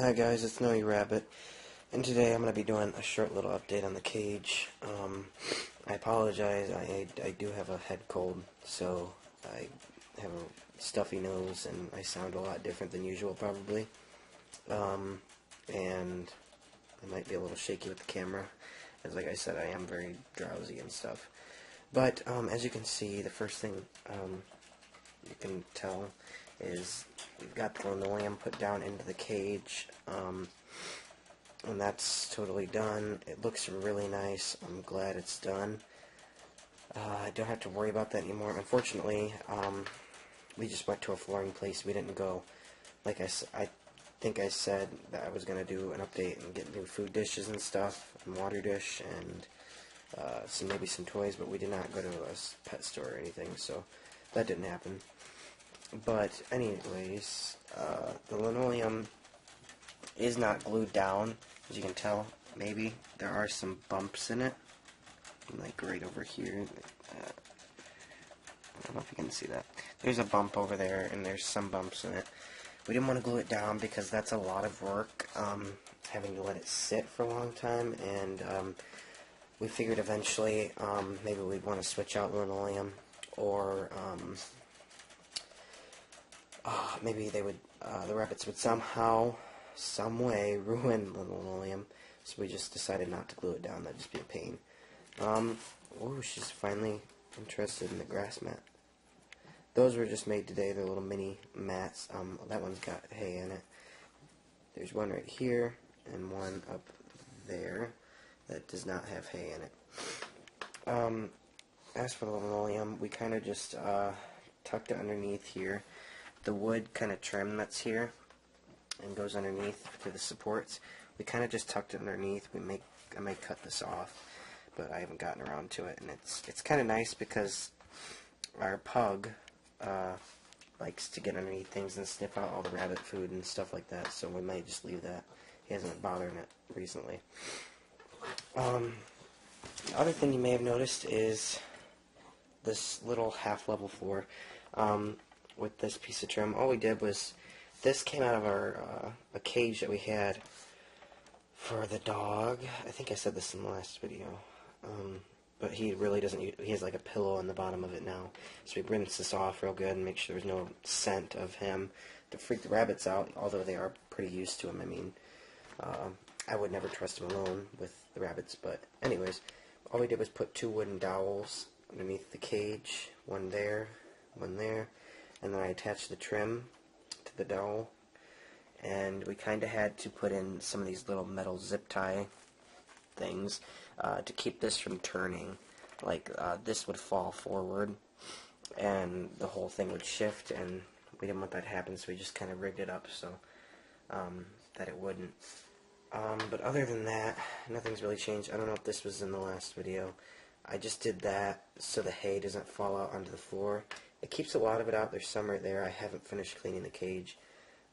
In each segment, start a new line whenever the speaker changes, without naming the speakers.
Hi guys, it's KnowYourRabbit, and today I'm going to be doing a short little update on the cage. I apologize, I do have a head cold, so I have a stuffy nose and I sound a lot different than usual probably. And I might be a little shaky with the camera, as like I said, I am very drowsy and stuff. But as you can see, the first thing you can tell is we've got the linoleum put down into the cage, and that's totally done. It looks really nice. I'm glad it's done. I don't have to worry about that anymore. Unfortunately, we just went to a flooring place. We didn't go, like I think I said that I was going to do an update and get new food dishes and stuff, and water dish, and maybe some toys, but we did not go to a pet store or anything, so that didn't happen. But anyways, the linoleum is not glued down, as you can tell. Maybe there are some bumps in it, like right over here. I don't know if you can see that. There's a bump over there, and there's some bumps in it. We didn't want to glue it down because that's a lot of work, having to let it sit for a long time, and we figured eventually maybe we'd want to switch out linoleum, or maybe they would, the rabbits would somehow, some way, ruin the linoleum, so we just decided not to glue it down. That'd just be a pain. Oh, she's finally interested in the grass mat. Those were just made today. They're little mini mats. That one's got hay in it. There's one right here, and one up there that does not have hay in it. As for the linoleum, we kind of just tucked it underneath here. The wood kind of trim that's here and goes underneath to the supports. We kind of just tucked it underneath. I may cut this off, but I haven't gotten around to it. And it's kind of nice because our pug likes to get underneath things and sniff out all the rabbit food and stuff like that. So we might just leave that. He hasn't been bothering it recently. The other thing you may have noticed is this little half-level floor. With this piece of trim, all we did was, this came out of our a cage that we had for the dog. I think I said this in the last video, but he really doesn't he has like a pillow in the bottom of it now, so we rinse this off real good and make sure there's no scent of him to freak the rabbits out, although they are pretty used to him. I mean, I would never trust him alone with the rabbits, but anyways, all we did was put 2 wooden dowels underneath the cage, one there, and then I attached the trim to the dowel, and we kind of had to put in some of these little metal zip tie things to keep this from turning. Like this would fall forward and the whole thing would shift, and we didn't want that to happen, so we just kind of rigged it up so that it wouldn't. But other than that, nothing's really changed. I don't know if this was in the last video. I just did that so the hay doesn't fall out onto the floor. It keeps a lot of it out. There's some right there. I haven't finished cleaning the cage.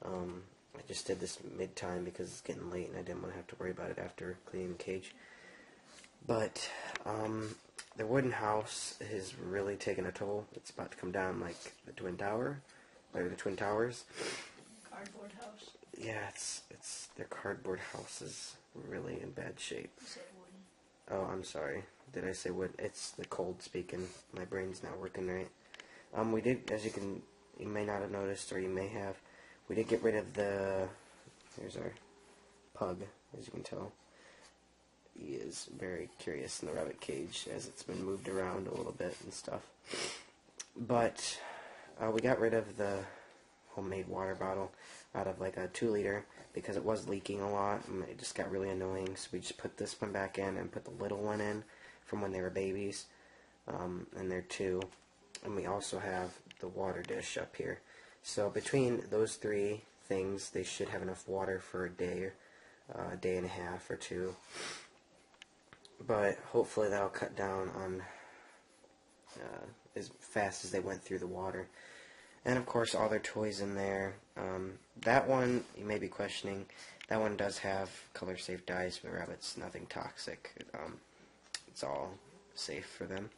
I just did this mid-time because it's getting late and I didn't want to have to worry about it after cleaning the cage. But the wooden house has really taken a toll. It's about to come down like the Twin Tower, or the Twin Towers.
Cardboard house.
Yeah, their cardboard house is really in bad shape.
You said wooden.
Oh, I'm sorry. Did I say wood? It's the cold speaking. My brain's not working right. We did, as you may not have noticed, or you may have, we did get rid of here's our pug, as you can tell. He is very curious in the rabbit cage, as it's been moved around a little bit and stuff. But, we got rid of the homemade water bottle out of like a 2-liter, because it was leaking a lot, and it just got really annoying, so we just put this one back in and put the little one in from when they were babies, and they're 2. And we also have the water dish up here. So between those 3 things, they should have enough water for a day and a half or 2. But hopefully that'll cut down on as fast as they went through the water. And of course all their toys in there. That one, you may be questioning, that one does have color safe dyes for the rabbits, nothing toxic. It's all safe for them.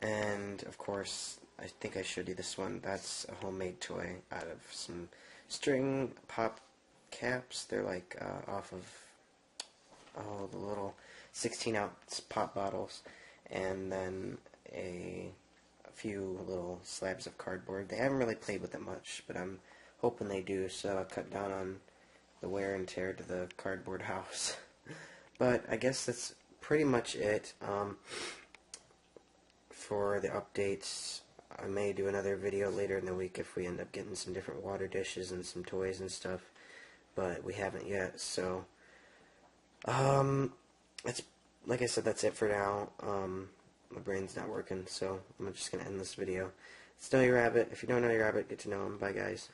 And of course, I think I showed you this one. That's a homemade toy out of some string, pop caps. They're like off of the little 16-ounce pop bottles, and then a few little slabs of cardboard. They haven't really played with it much, but I'm hoping they do, so I'll cut down on the wear and tear to the cardboard house. But I guess that's pretty much it for the updates. I may do another video later in the week if we end up getting some different water dishes and some toys and stuff, but we haven't yet, so that's, like I said, that's it for now. My brain's not working, so I'm just gonna end this video. It's KnowYourRabbit. If you don't know your rabbit, get to know him. Bye, guys.